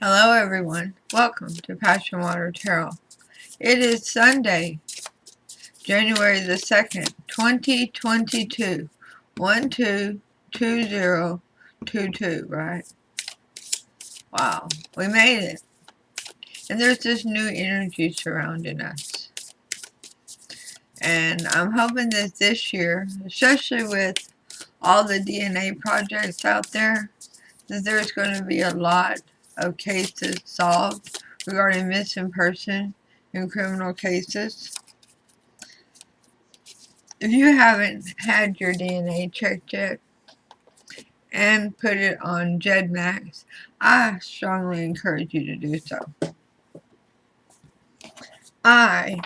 Hello everyone, welcome to PassionWaterTarot. It is Sunday, January the 2nd, 2022, 122022, right? Wow, we made it. And there's this new energy surrounding us. And I'm hoping that this year, especially with all the DNA projects out there, that there's going to be a lot of cases solved regarding missing person in criminal cases. If you haven't had your DNA checked yet and put it on GEDMAX, I strongly encourage you to do so. I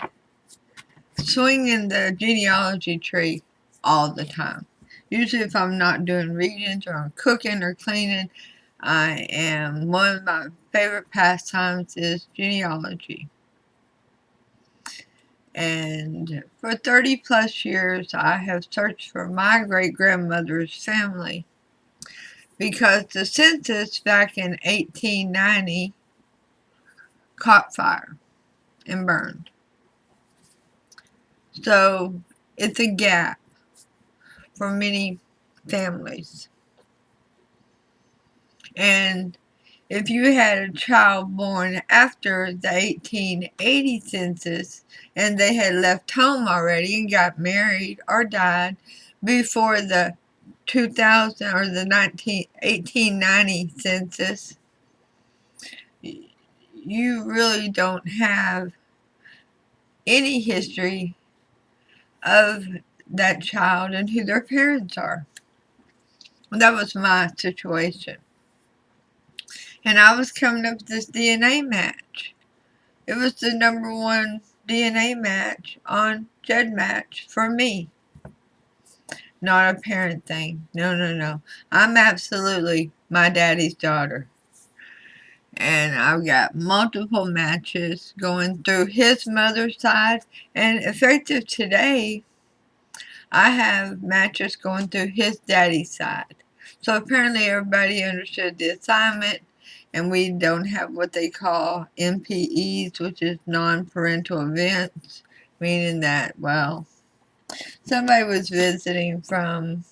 swing in the genealogy tree all the time. Usually if I'm not doing readings or I'm cooking or cleaning, one of my favorite pastimes is genealogy. And for 30 plus years, I have searched for my great-grandmother's family because the census back in 1890 caught fire and burned. So it's a gap for many families. And if you had a child born after the 1880 census and they had left home already and got married or died before the 2000 or the 1890 census, you really don't have any history of that child and who their parents are. That was my situation. And I was coming up with this DNA match. It was the #1 DNA match on GEDmatch for me. Not a parent thing. No. I'm absolutely my daddy's daughter. And I've got multiple matches going through his mother's side. And effective today, I have matches going through his daddy's side. So apparently everybody understood the assignment, and we don't have what they call NPEs, which is non-parental events, meaning that, well, somebody was visiting from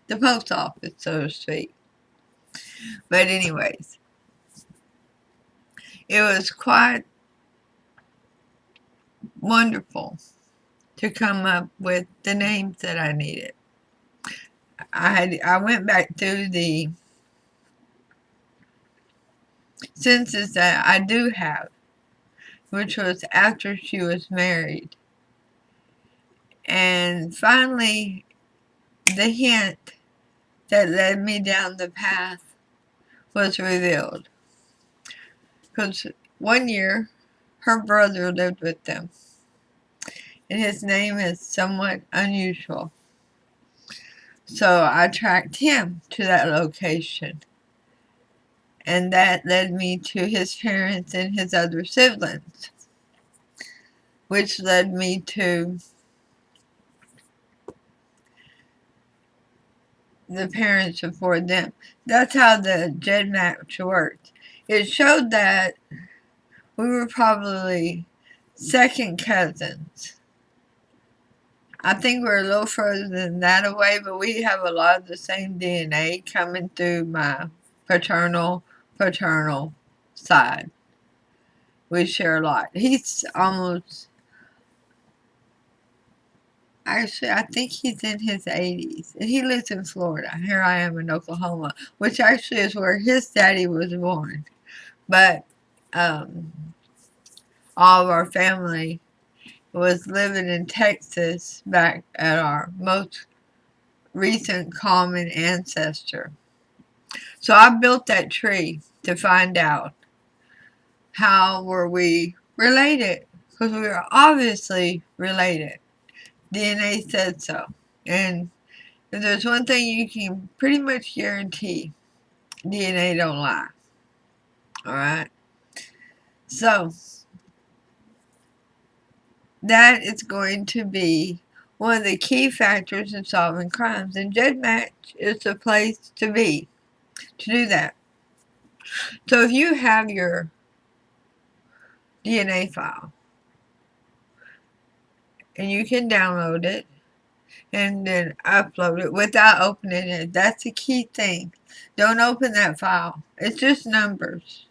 the post office, so to speak. But anyways, it was quite wonderful to come up with the names that I needed. I went back through the census that I do have, which was after she was married. And finally, the hint that led me down the path was revealed. Because one year, her brother lived with them. And his name is somewhat unusual. So I tracked him to that location. And that led me to his parents and his other siblings, which led me to the parents before them. That's how the GEDmatch worked. It showed that we were probably second cousins. I think we're a little further than that away, but we have a lot of the same DNA coming through my paternal side. We share a lot. He's almost, actually, I think he's in his 80s. And he lives in Florida. Here I am in Oklahoma, which actually is where his daddy was born. But all of our family was living in Texas back at our most recent common ancestor. So I built that tree to find out how were we related, because we were obviously related. DNA said so. And if there's one thing you can pretty much guarantee, DNA don't lie. Alright? So, that is going to be one of the key factors in solving crimes. And GEDmatch is the place to be, to do that. So if you have your DNA file and you can download it and then upload it without opening it, that's a key thing. Don't open that file. It's just numbers.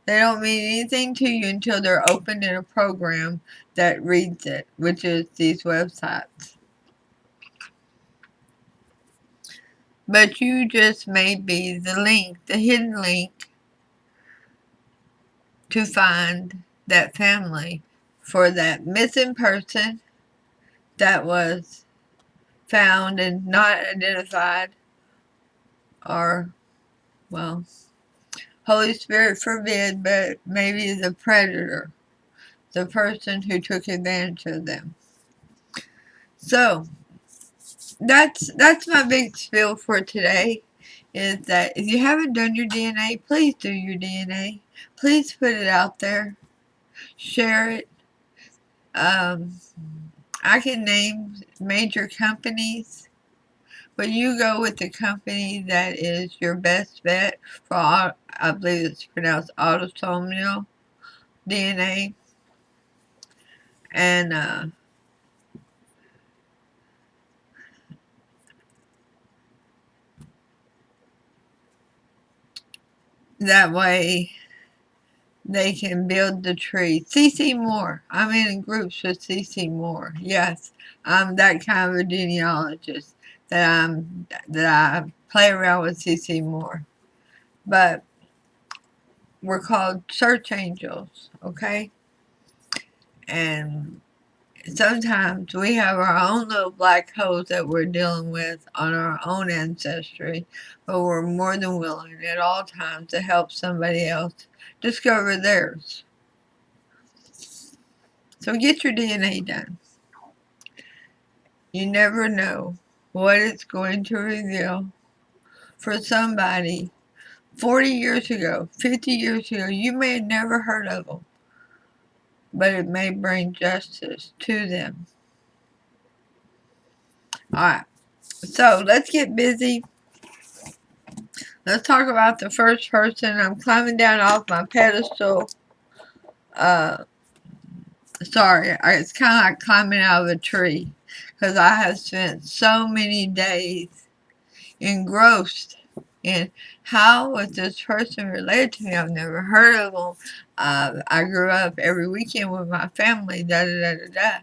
They don't mean anything to you until they're opened in a program that reads it, which is these websites. But you just may be the link, the hidden link, to find that family for that missing person that was found and not identified, or, well, Holy Spirit forbid, but maybe the predator, the person who took advantage of them. So, that's my big spiel for today, is that if you haven't done your DNA, please do your DNA. Please put it out there. Share it. I can name major companies, but you go with the company that is your best bet for, I believe it's pronounced autosomal DNA. And that way they can build the tree. CC Moore. I'm in groups with CC Moore. Yes, I'm that kind of a genealogist that I play around with CC Moore. But we're called search angels, okay? And sometimes we have our own little black holes that we're dealing with on our own ancestry, but we're more than willing at all times to help somebody else discover theirs. So get your DNA done. You never know what it's going to reveal. For somebody 40 years ago, 50 years ago, you may have never heard of them, but it may bring justice to them. Alright, so let's get busy. Let's talk about the first person. I'm climbing down off my pedestal. Sorry, it's kind of like climbing out of a tree, because I have spent so many days engrossed in how was this person related to me. I've never heard of them. I grew up every weekend with my family, da da da da da.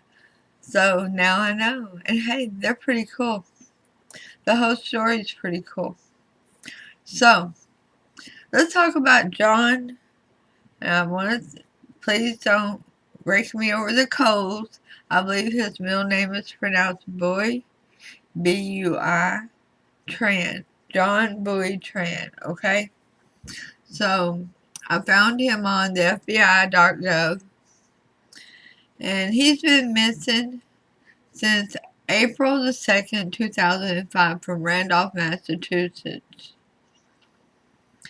So now I know. And hey, they're pretty cool. The whole story is pretty cool. So, let's talk about John. And I want to, please don't rake me over the coals. I believe his middle name is pronounced Bui, B-U-I, Tran. John Bui Tran, okay? So, I found him on the FBI.gov, and he's been missing since April the 2nd, 2005 from Randolph, Massachusetts.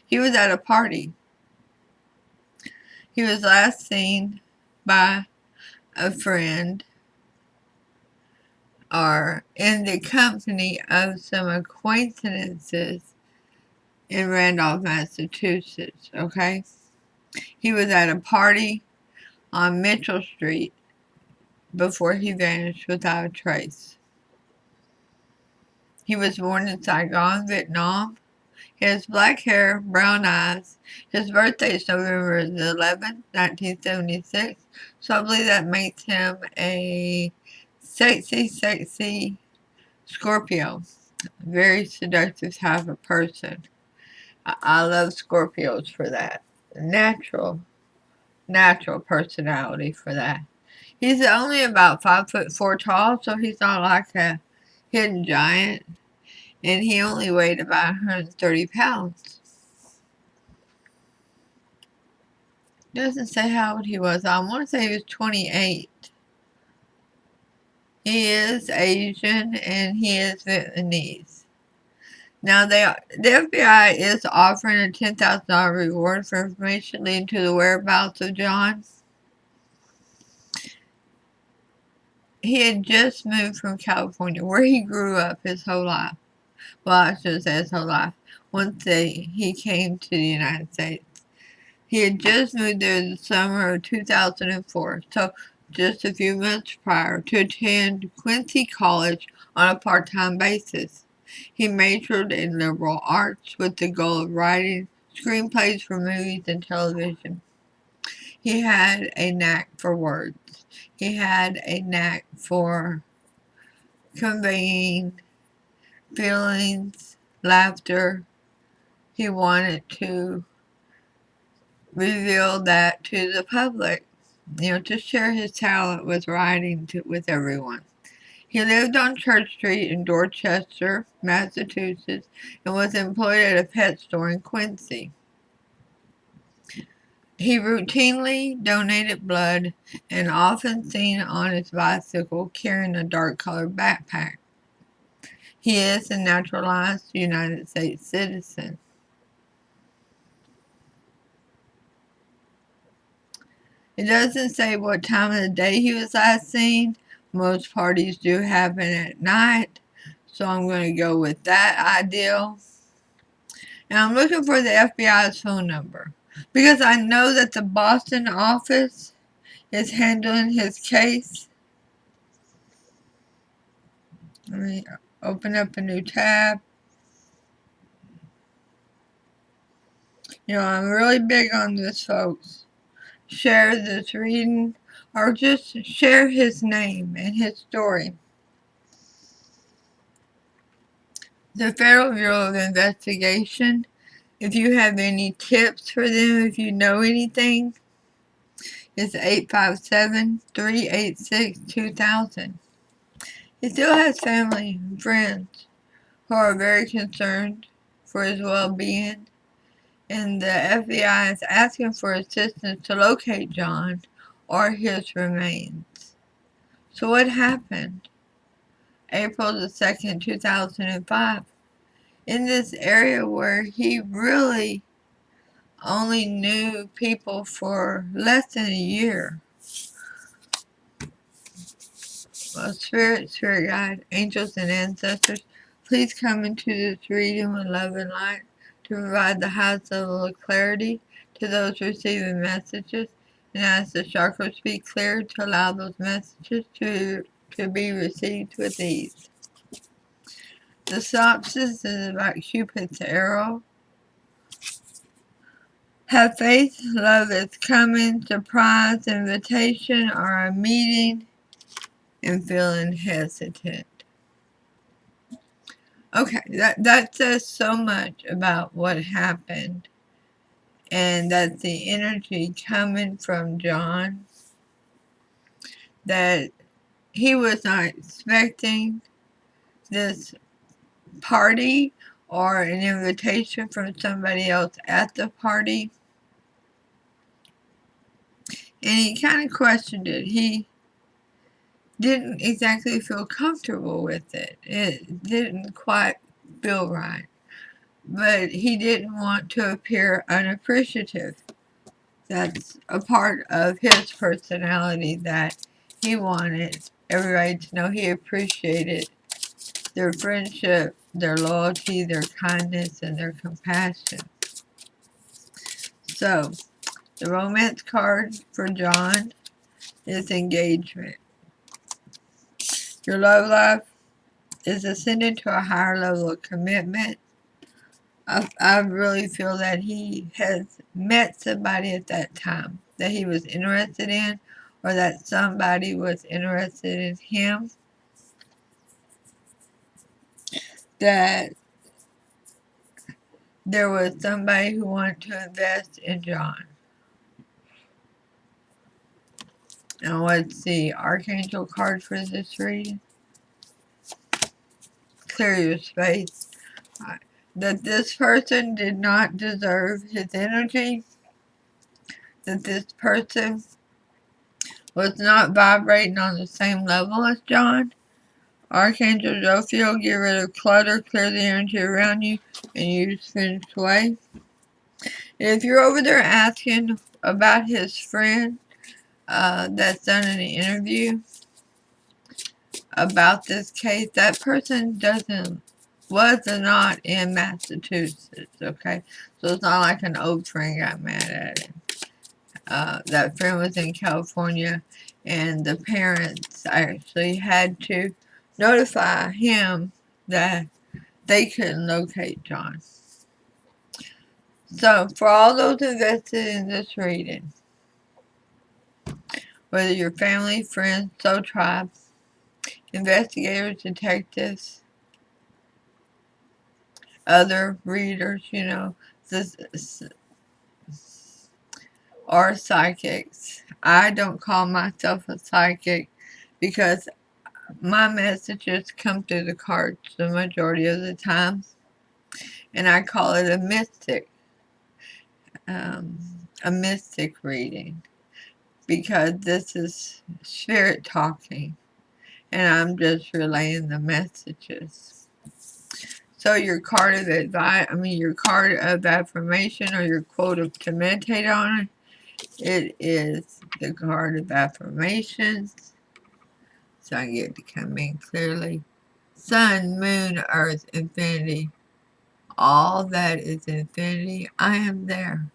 He was at a party. He was last seen by a friend or in the company of some acquaintances in Randolph, Massachusetts, okay? He was at a party on Mitchell Street before he vanished without a trace. He was born in Saigon, Vietnam. He has black hair, brown eyes. His birthday is November the 11th, 1976. So I believe that makes him a sexy Scorpio. Very seductive type of person. I love Scorpios for that. Natural personality for that. He's only about 5'4" tall, so he's not like a hidden giant. And he only weighed about 130 pounds. Doesn't say how old he was. I want to say he was 28. He is Asian and he is Vietnamese. Now, the FBI is offering a $10,000 reward for information leading to the whereabouts of John. He had just moved from California, where he grew up his whole life. Well, I shouldn't say his whole life. once he came to the United States. He had just moved there the summer of 2004, so just a few months prior, to attend Quincy College on a part-time basis. He majored in liberal arts with the goal of writing screenplays for movies and television. He had a knack for words. He had a knack for conveying feelings, laughter. He wanted to reveal that to the public, to share his talent with writing with everyone. He lived on Church Street in Dorchester, Massachusetts, and was employed at a pet store in Quincy. He routinely donated blood and often seen on his bicycle carrying a dark-colored backpack. He is a naturalized United States citizen. It doesn't say what time of the day he was last seen. Most parties do happen at night, so I'm going to go with that ideal. And I'm looking for the FBI's phone number because I know that the Boston office is handling his case. Let me open up a new tab. I'm really big on this, folks. Share this reading or just share his name and his story. The Federal Bureau of Investigation, if you have any tips for them, if you know anything, it's 857-386-2000. He still has family and friends who are very concerned for his well-being, and the FBI is asking for assistance to locate John or his remains. So what happened? April the 2nd, 2005. In this area where he really only knew people for less than a year. Well, spirit guide, angels, and ancestors, please come into this reading with love and light to provide the highest level of clarity to those receiving messages, and ask the chakras be cleared to allow those messages to be received with ease. The synopsis is about Cupid's arrow. Have faith, love is coming, surprise, invitation, or a meeting, and feeling hesitant. Okay, that says so much about what happened, and that the energy coming from John, that he was not expecting this party or an invitation from somebody else at the party. And he kind of questioned it. He didn't exactly feel comfortable with it. It didn't quite feel right. But he didn't want to appear unappreciative. That's a part of his personality, that he wanted everybody to know he appreciated their friendship, their loyalty, their kindness, and their compassion. So, the romance card for John is engagement. Your love life is ascending to a higher level of commitment. I really feel that he has met somebody at that time that he was interested in, or that somebody was interested in him, that there was somebody who wanted to invest in John. Now let's see, Archangel card for this reading. Clear your space. That this person did not deserve his energy. That this person was not vibrating on the same level as John. Archangel Jophiel, get rid of clutter, clear the energy around you, and use feng shui. If you're over there asking about his friend that's done an interview about this case, that person doesn't was not in Massachusetts, okay? So it's not like an old friend got mad at him. That friend was in California, and the parents actually had to notify him that they couldn't locate John. So, for all those invested in this reading, whether you're family, friends, soul tribe, investigators, detectives, other readers, this, or psychics. I don't call myself a psychic because my messages come through the cards the majority of the time, and I call it um, a mystic reading, because this is spirit talking, and I'm just relaying the messages. So your card of advice, your card of affirmation, or your quote to meditate on it is the card of affirmations. So I get to come in clearly. Sun, moon, earth, infinity. All that is infinity, I am there.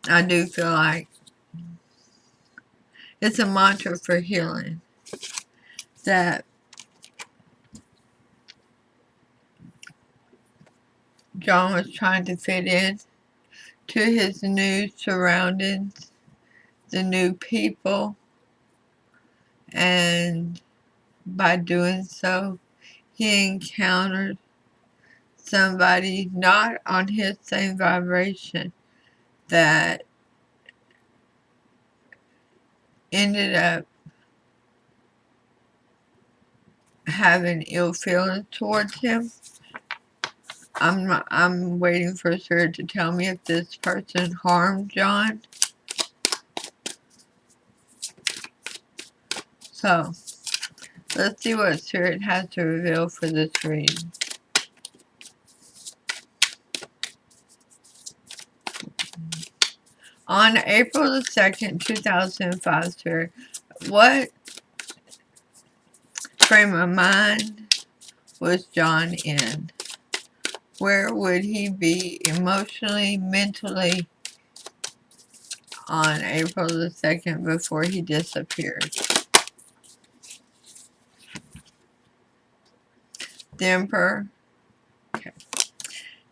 I do feel like it's a mantra for healing, that John was trying to fit in to his new surroundings, the new people, and by doing so, he encountered somebody not on his same vibration that ended up having ill feelings towards him. I'm waiting for Spirit to tell me if this person harmed John. So, let's see what Spirit has to reveal for this reading. On April the 2nd, 2005, Spirit, what frame of mind was John in? Where would he be emotionally, mentally on April the 2nd before he disappeared? The Emperor. Okay.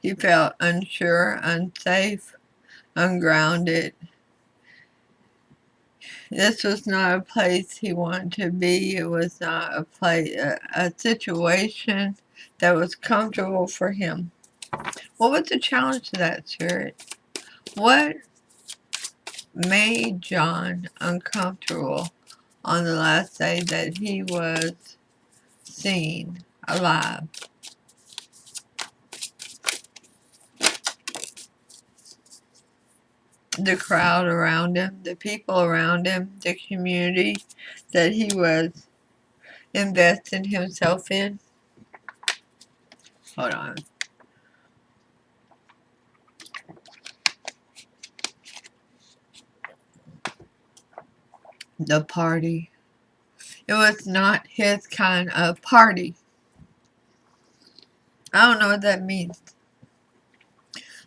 He felt unsure, unsafe, ungrounded. This was not a place he wanted to be. It was not a situation that was comfortable for him. What was the challenge to that, Spirit? What made John uncomfortable on the last day that he was seen alive? The crowd around him, the people around him, the community that he was investing himself in. Hold on. The party. It was not his kind of party. I don't know what that means.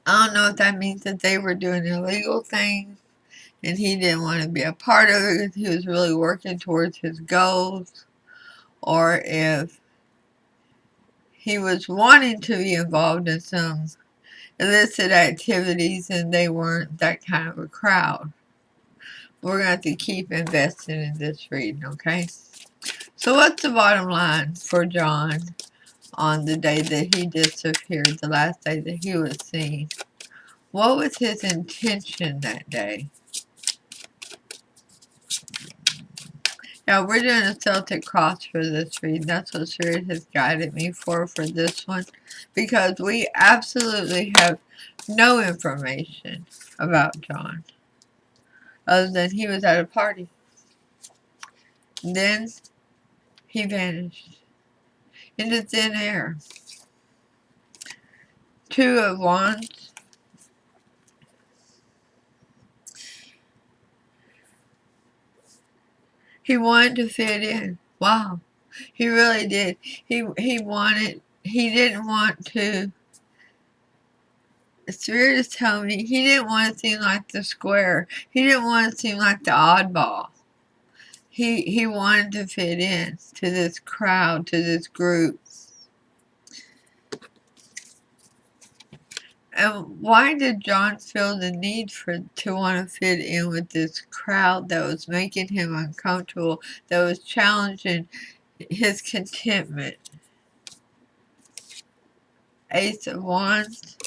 I don't know if that means that they were doing illegal things and he didn't want to be a part of it because he was really working towards his goals, or if he was wanting to be involved in some illicit activities and they weren't that kind of a crowd. We're going to have to keep investing in this reading, okay? So what's the bottom line for John on the day that he disappeared, the last day that he was seen? What was his intention that day? Now, we're doing a Celtic cross for this reading. That's what Spirit has guided me for this one, because we absolutely have no information about John other than he was at a party. Then he vanished into thin air. Two of Wands. He wanted to fit in. Wow. He really did. He didn't want to. Spirit is telling me he didn't want to seem like the square. He didn't want to seem like the oddball. He wanted to fit in to this crowd, to this group. And why did John feel the need to want to fit in with this crowd that was making him uncomfortable, that was challenging his contentment? Ace of Wands,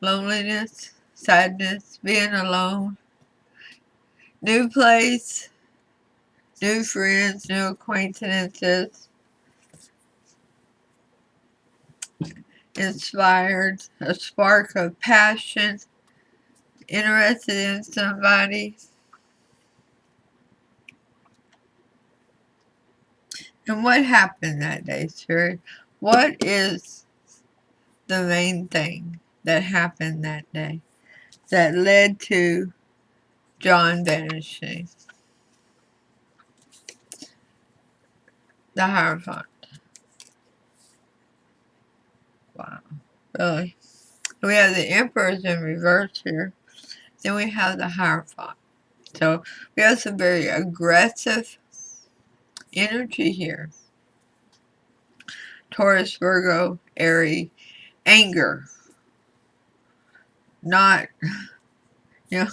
loneliness, sadness, being alone, new place, new friends, new acquaintances, inspired, a spark of passion, interested in somebody. And what happened that day, Spirit? What is the main thing that happened that day that led to John vanishing? The Hierophant. Wow. Really? We have the Emperors in reverse here. Then we have the Hierophant. So we have some very aggressive energy here. Taurus, Virgo, Aries, anger. Not, you know,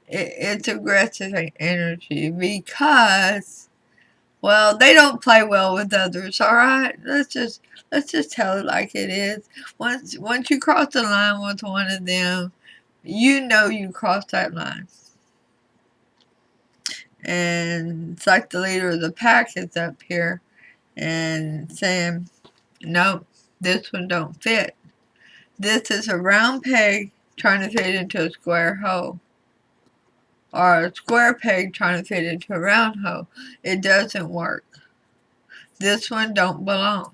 it's aggressive energy because, well, they don't play well with others, all right? Let's just tell it like it is. Once you cross the line with one of them, you know you crossed that line. And it's like the leader of the pack is up here and saying, nope, this one don't fit. This is a round peg trying to fit into a square hole. Or a square peg trying to fit into a round hole. It doesn't work. This one don't belong.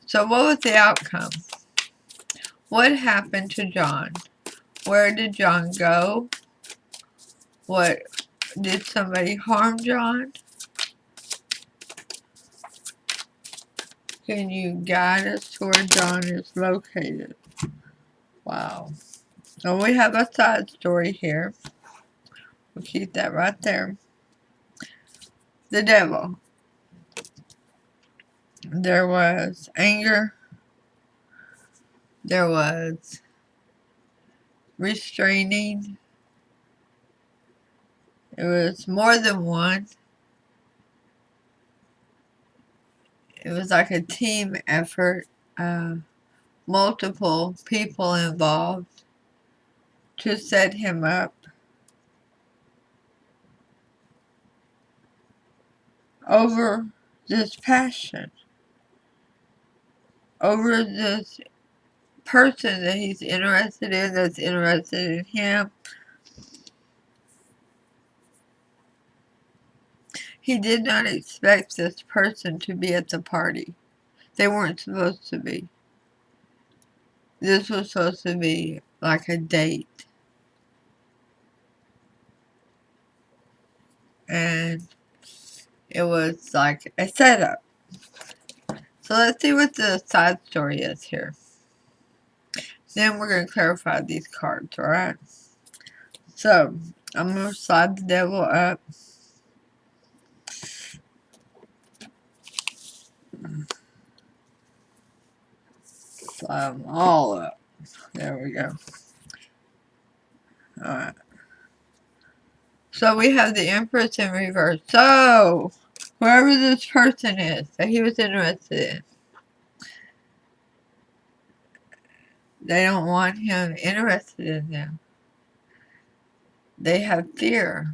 So what was the outcome? What happened to John? Where did John go? What, did somebody harm John? Can you guide us to where John is located? Wow. So we have a side story here. We'll keep that right there. The devil. There was anger. There was restraining. It was more than one. It was like a team effort. Multiple people involved to set him up. Over this passion. Over this person that he's interested in, that's interested in him. He did not expect this person to be at the party. They weren't supposed to be. This was supposed to be like a date. And it was like a setup. So let's see what the side story is here. Then we're going to clarify these cards, alright? So, I'm going to slide the devil up. Slide them all up. There we go. Alright. So we have the Empress in reverse. So, whoever this person is that he was interested in, they don't want him interested in them. They have fear.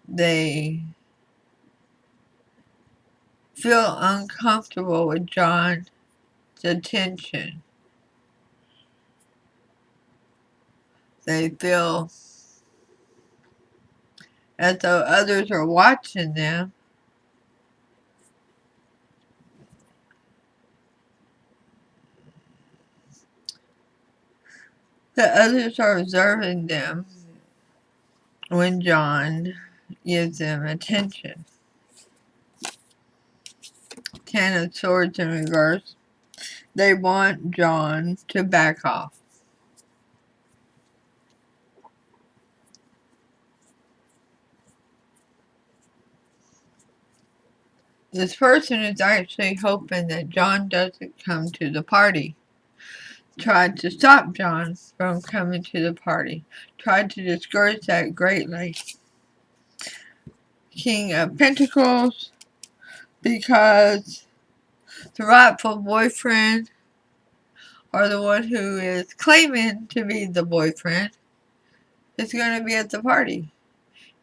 They feel uncomfortable with John's attention. They feel as though others are watching them. That others are observing them. when John gives them attention. Ten of Swords in reverse. They want John to back off. This person is actually hoping that John doesn't come to the party. Tried to stop John from coming to the party. Tried to discourage that greatly. King of Pentacles, because the rightful boyfriend, or the one who is claiming to be the boyfriend, is going to be at the party.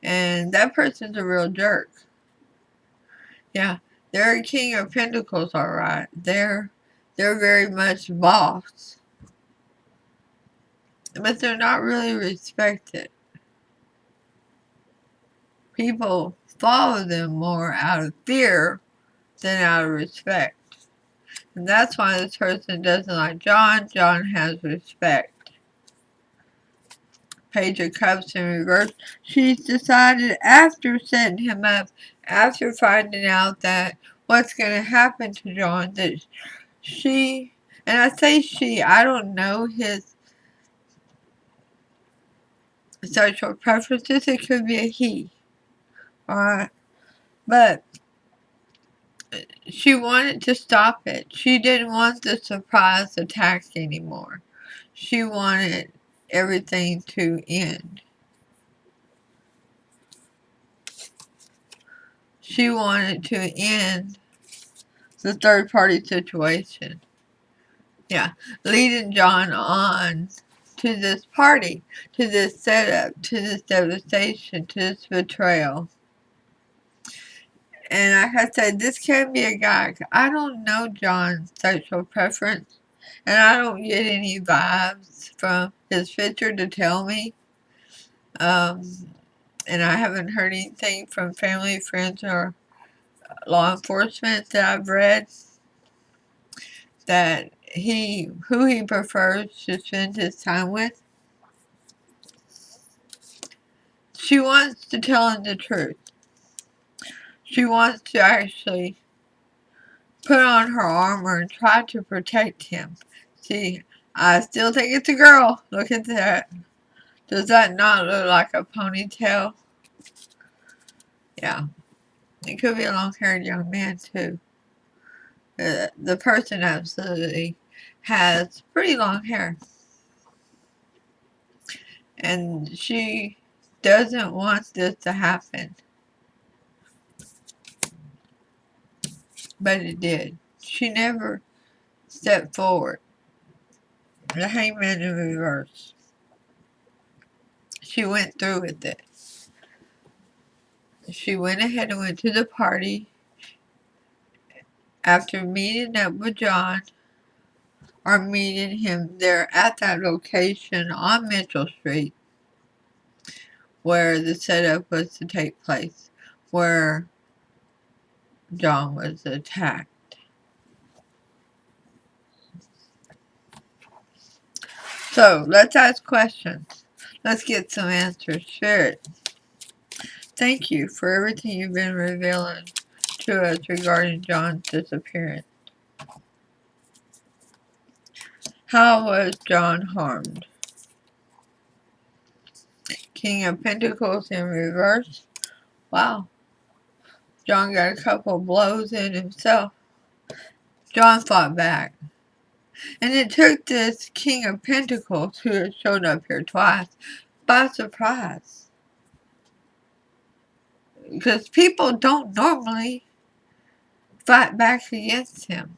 And that person's a real jerk. Yeah, they're a King of Pentacles, alright. They're very much boss. But they're not really respected. People follow them more out of fear than out of respect. And that's why this person doesn't like John. John has respect. Page of Cups in reverse. She's decided after setting him up, after finding out that what's going to happen to John, that she, and I say she, I don't know his sexual preferences. It could be a he. Alright. But she wanted to stop it. She didn't want the surprise attack anymore. She wanted everything to end. She wanted to end the third party situation. Yeah, leading John on to this party, to this setup, to this devastation, to this betrayal. And like I said, this can be a guy. I don't know John's sexual preference, and I don't get any vibes from his picture to tell me. And I haven't heard anything from family, friends, or law enforcement that I've read that who he prefers to spend his time with. She wants to tell him the truth. She wants to actually put on her armor and try to protect him. See, I still think it's a girl. Look at that. Does that not look like a ponytail? Yeah. It could be a long-haired young man, too. The person absolutely has pretty long hair. And she doesn't want this to happen. But it did. She never stepped forward. The Hangman in reverse. She went through with it. She went ahead and went to the party after meeting up with John, or meeting him there at that location on Mitchell Street where the setup was to take place, where John was attacked. So, let's ask questions. Let's get some answers. Spirit, thank you for everything you've been revealing to us regarding John's disappearance. How was John harmed? King of Pentacles in reverse. Wow. John got a couple blows in himself. John fought back. And it took this King of Pentacles, who has shown up here twice, by surprise. Because people don't normally fight back against him.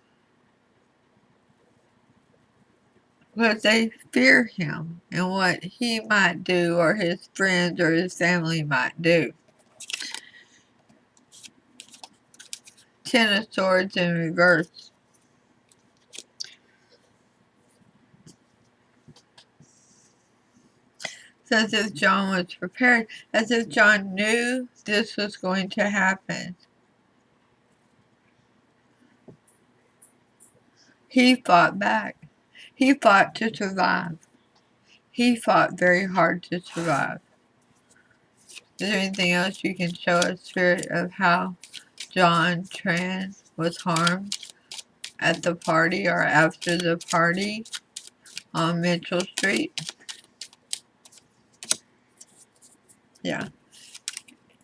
Because they fear him and what he might do, or his friends or his family might do. Ten of Swords in reverse. It's as if John was prepared, as if John knew this was going to happen. He fought back. He fought to survive. He fought very hard to survive. Is there anything else you can show us, Spirit, of how John Tran was harmed at the party or after the party on Mitchell Street? Yeah.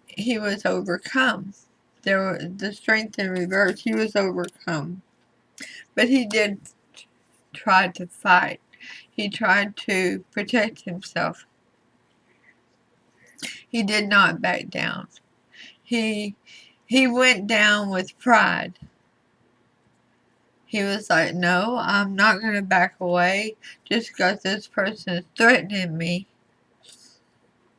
He was overcome. There was the strength in reverse. He was overcome. But he did try to fight. He tried to protect himself. He did not back down. He went down with pride. He was like, no, I'm not going to back away just because this person is threatening me.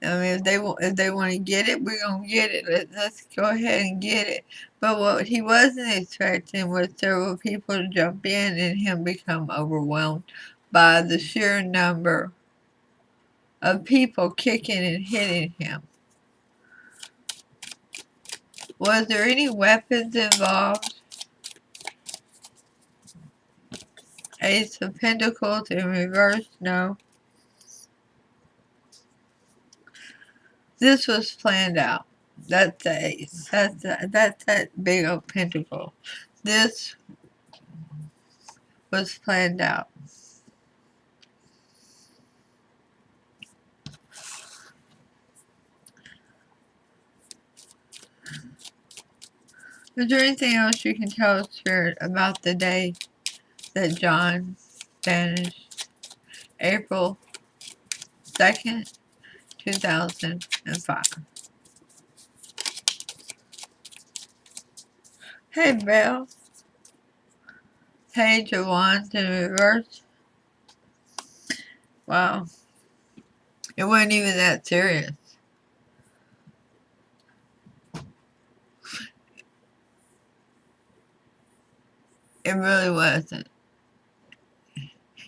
I mean, if they want to get it, we're going to get it. Let's go ahead and get it. But what he wasn't expecting was several people to jump in and him become overwhelmed by the sheer number of people kicking and hitting him. Was there any weapons involved? Ace of Pentacles in reverse, no. This was planned out. That's the ace. That's that big old pentacle. This was planned out. Is there anything else you can tell us, Spirit, about the day that John vanished? April 2nd, 2005. Hey, Belle. Page of Wands in reverse. Wow. It wasn't even that serious. It really wasn't.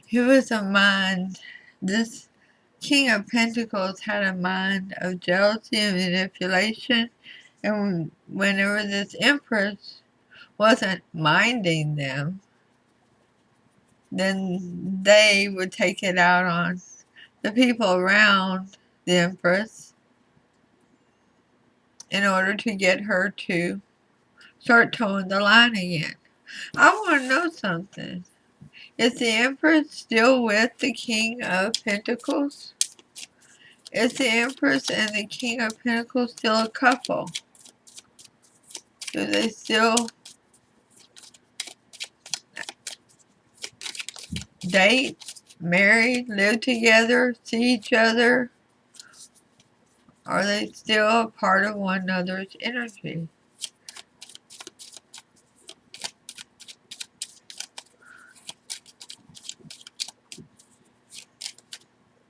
He was a mind. This King of Pentacles had a mind of jealousy and manipulation. And whenever this Empress wasn't minding them, then they would take it out on the people around the Empress in order to get her to start towing the line again. I want to know something. Is the Empress still with the King of Pentacles? Is the Empress and the King of Pentacles still a couple? Do they still date, married, live together, see each other? Are they still a part of one another's energy?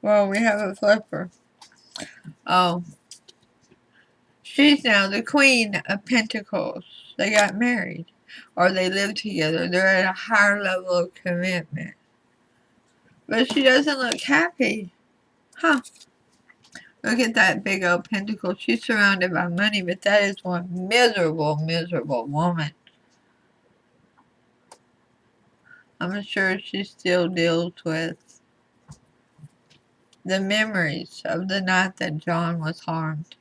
Well, we have a flipper. Oh. She's now the Queen of Pentacles. They got married. Or they live together. They're at a higher level of commitment. But she doesn't look happy. Huh. Look at that big old pentacle. She's surrounded by money, but that is one miserable, miserable woman. I'm sure she still deals with the memories of the night that John was harmed.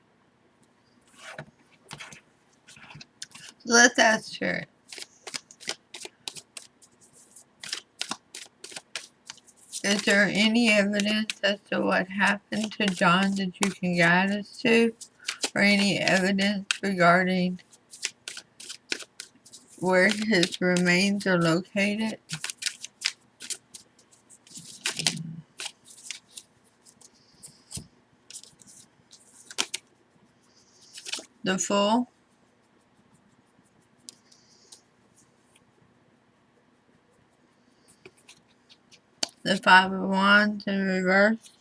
Let's ask her. Is there any evidence as to what happened to John that you can guide us to? Or any evidence regarding where his remains are located? The Fool, the Five of Wands in reverse.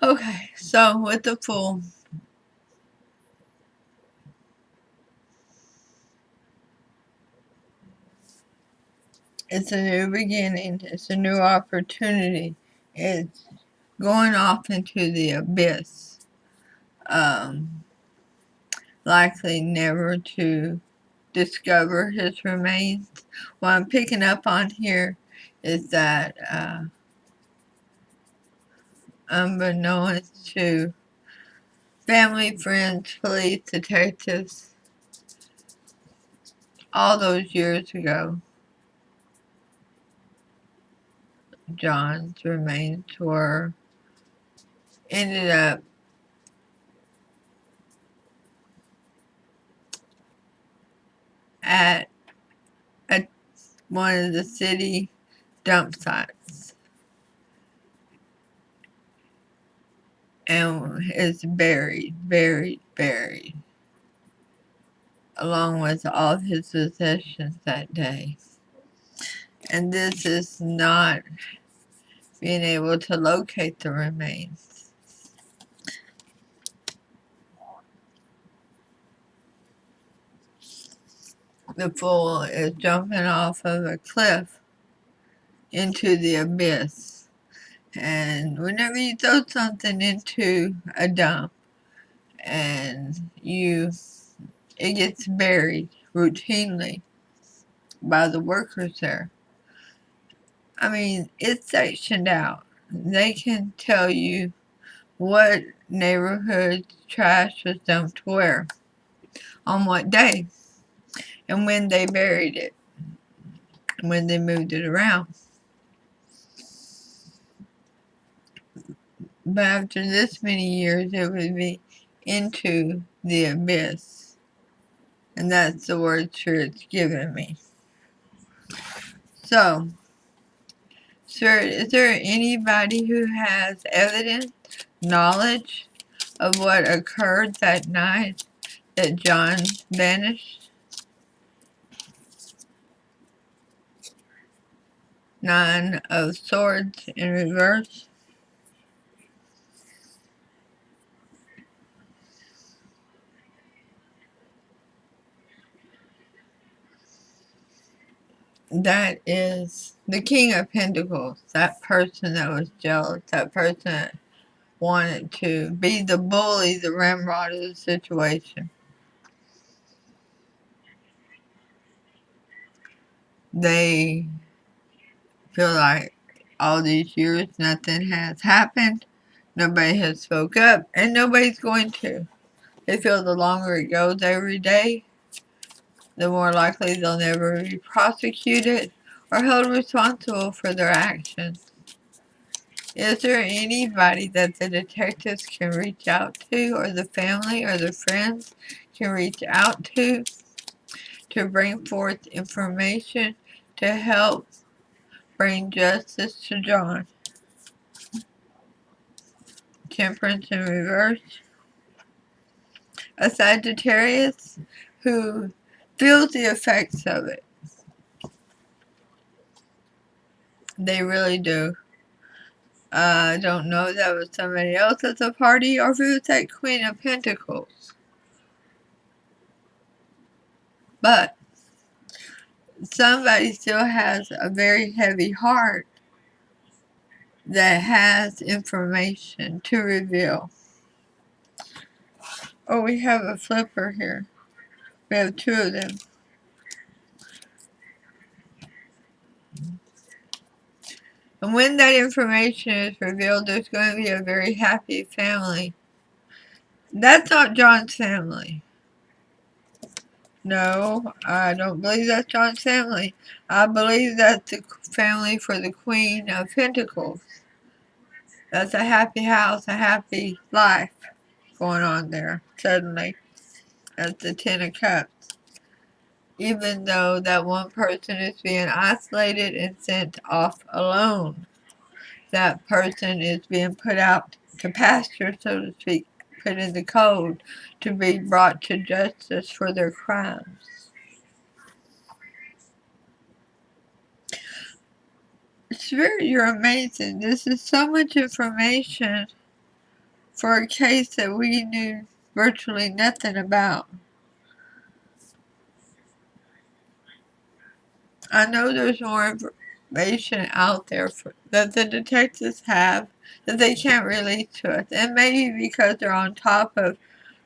Okay, so with the Fool, it's a new beginning. It's a new opportunity. It's going off into the abyss. Likely never to discover his remains. What I'm picking up on here is that unbeknownst to family, friends, police, detectives, all those years ago, John's remains ended up at one of the city dump sites and is buried, along with all his possessions that day. And this is not being able to locate the remains. The fool is jumping off of a cliff into the abyss. And whenever you throw something into a dump and it gets buried routinely by the workers there. I mean, it's sectioned out. They can tell you what neighborhood trash was dumped where, on what day, and when they buried it, and when they moved it around. But after this many years, it would be into the abyss. And that's the word Spirit's given me. So, Spirit, is there anybody who has evidence, knowledge of what occurred that night that John vanished? 9 of Swords in reverse. That is the King of Pentacles. That person that was jealous. That person that wanted to be the bully, the ramrod of the situation. They feel like all these years nothing has happened. Nobody has spoke up, and nobody's going to. They feel the longer it goes every day, the more likely they'll never be prosecuted or held responsible for their actions. Is there anybody that the detectives can reach out to, or the family or the friends can reach out to bring forth information to help bring justice to John? Temperance in reverse. A Sagittarius who feels the effects of it. They really do. I don't know if that was somebody else at the party or if it was that Queen of Pentacles. But somebody still has a very heavy heart that has information to reveal. Oh, we have a flipper here. We have 2 of them. And when that information is revealed, there's going to be a very happy family. That's not John's family. No, I don't believe that's John's family. I believe that's the family for the Queen of Pentacles. That's a happy house, a happy life going on there, suddenly. That's the 10 of Cups. Even though that one person is being isolated and sent off alone. That person is being put out to pasture, so to speak, put in the cold to be brought to justice for their crimes. Spirit, you're amazing. This is so much information for a case that we knew virtually nothing about. I know there's more information out there that the detectives have that they can't release to us. And maybe because they're on top of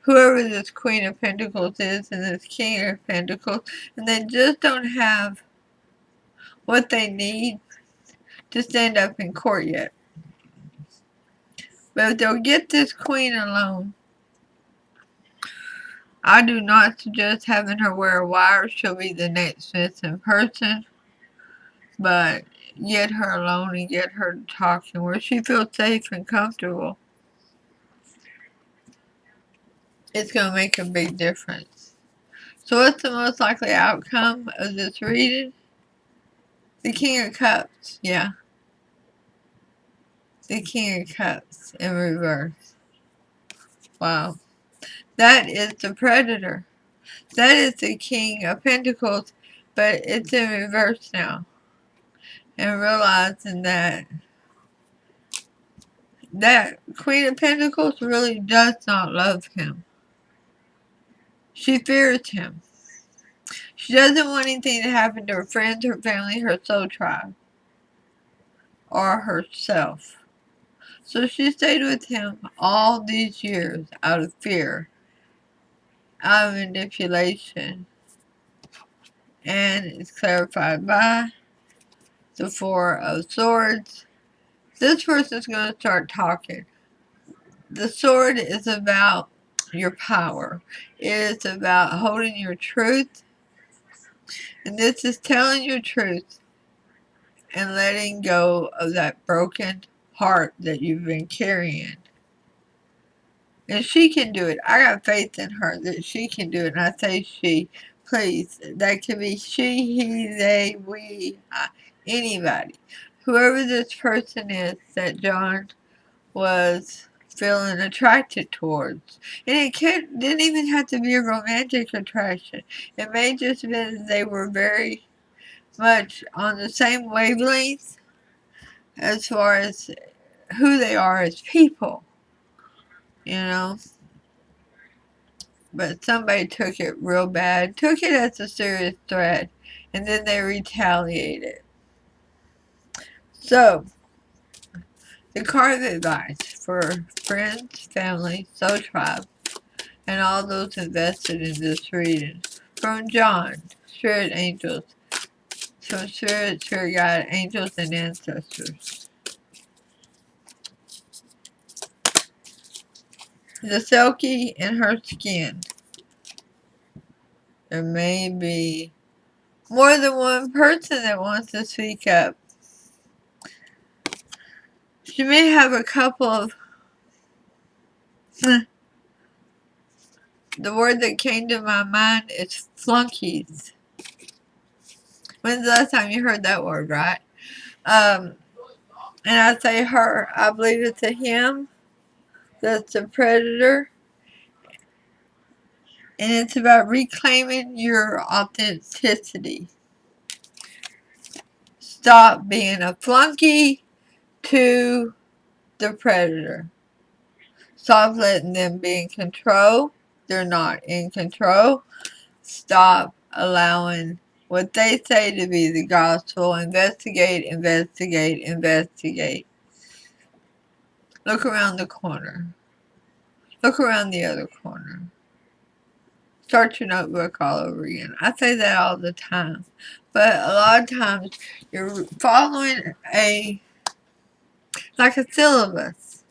whoever this Queen of Pentacles is and this King of Pentacles, and they just don't have what they need to stand up in court yet. But if they'll get this Queen alone, I do not suggest having her wear a wire. She'll be the next missing person. But get her alone and get her talking where she feels safe and comfortable. It's going to make a big difference. So what's the most likely outcome of this reading? The King of Cups. Yeah. The King of Cups in reverse. Wow. That is the Predator. That is the King of Pentacles, but it's in reverse now. And realizing that Queen of Pentacles really does not love him. She fears him. She doesn't want anything to happen to her friends, her family, her soul tribe, or herself. So she stayed with him all these years out of fear, out of manipulation, and it's clarified by the Four of Swords. This person's going to start talking. The sword is about your power. It is about holding your truth. And this is telling your truth and letting go of that broken heart that you've been carrying. And she can do it. I got faith in her that she can do it. And I say she, please. That can be she, he, they, we, anybody. Whoever this person is that John was feeling attracted towards. And it didn't even have to be a romantic attraction. It may just be that they were very much on the same wavelength as far as who they are as people, you know. But somebody took it real bad, took it as a serious threat, and then they retaliated. So, the card of advice for friends, family, soul tribe, and all those invested in this reading. From John, Spirit Angels, from Spirit Guide, Angels, and Ancestors. The Selkie in her skin. There may be more than one person that wants to speak up. She may have a couple of... The word that came to my mind is flunkies. When's the last time you heard that word, right? And I say her, I believe it's a him. That's a predator. And it's about reclaiming your authenticity. Stop being a flunky to the predator. Stop letting them be in control. They're not in control. Stop allowing what they say to be the gospel. Investigate, investigate, investigate. Look around the corner. Look around the other corner. Start your notebook all over again. I say that all the time. But a lot of times you're following like a syllabus.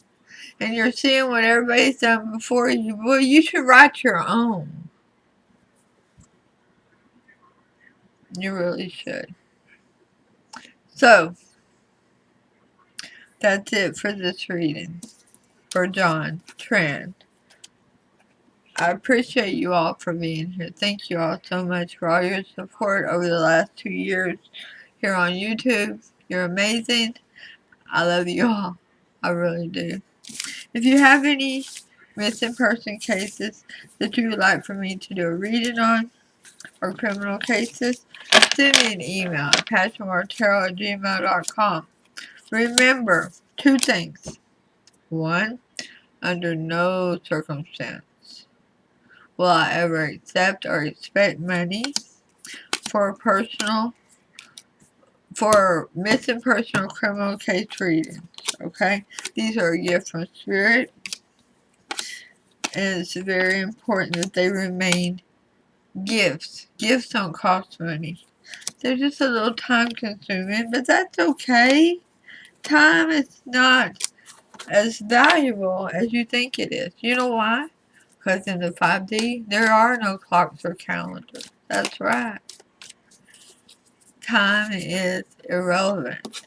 And you're seeing what everybody's done before you. Well, you should write your own. You really should. So, that's it for this reading. For John Tran. I appreciate you all for being here. Thank you all so much for all your support over the last 2 years here on YouTube. You're amazing. I love you all. I really do. If you have any missing person cases that you would like for me to do a reading on, or criminal cases, send me an email at PassionWaterTarot@gmail.com. Remember 2 things. 1, under no circumstance will I ever accept or expect money for missing personal criminal case readings. Okay? These are a gift from Spirit. And it's very important that they remain gifts. Gifts don't cost money. They're just a little time consuming, but that's okay. Time is not as valuable as you think it is. You know why? Because in the 5D, there are no clocks or calendars. That's right. Time is irrelevant.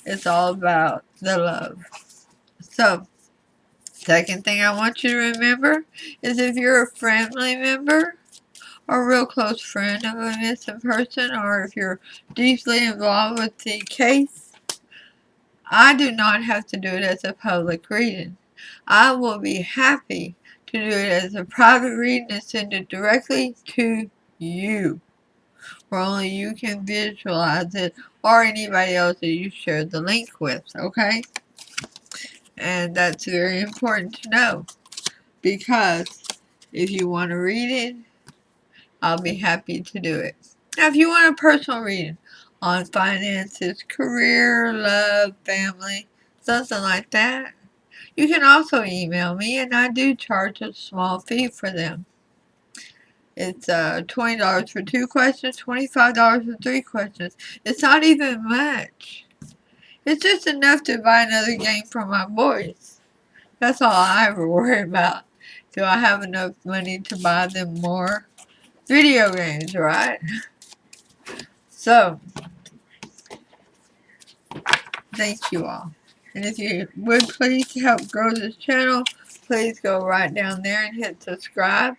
It's all about the love. So, second thing I want you to remember is if you're a family member or a real close friend of a missing person, or if you're deeply involved with the case, I do not have to do it as a public reading. I will be happy to do it as a private reading and send it directly to you, where only you can visualize it or anybody else that you share the link with, okay? And that's very important to know, because if you want to read it, I'll be happy to do it. Now, if you want a personal reading on finances, career, love, family, something like that, you can also email me, and I do charge a small fee for them. It's $20 for 2 questions, $25 for 3 questions. It's not even much. It's just enough to buy another game for my boys. That's all I ever worry about. Do I have enough money to buy them more video games, right? So, thank you all. And if you would please help grow this channel, please go right down there and hit subscribe.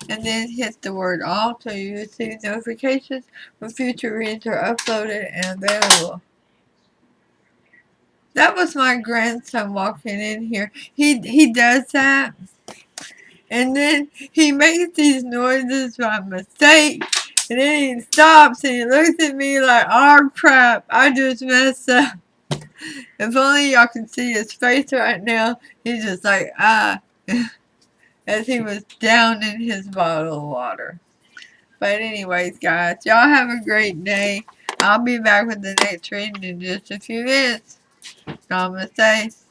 And then hit the word all so you receive notifications when future reads are uploaded and available. That was my grandson walking in here. He does that. And then he makes these noises by mistake. And then he stops and he looks at me like, oh crap, I just messed up. If only y'all can see his face right now. He's just like, as he was downing his bottle of water. But anyways, guys, y'all have a great day. I'll be back with the next reading in just a few minutes. Namaste.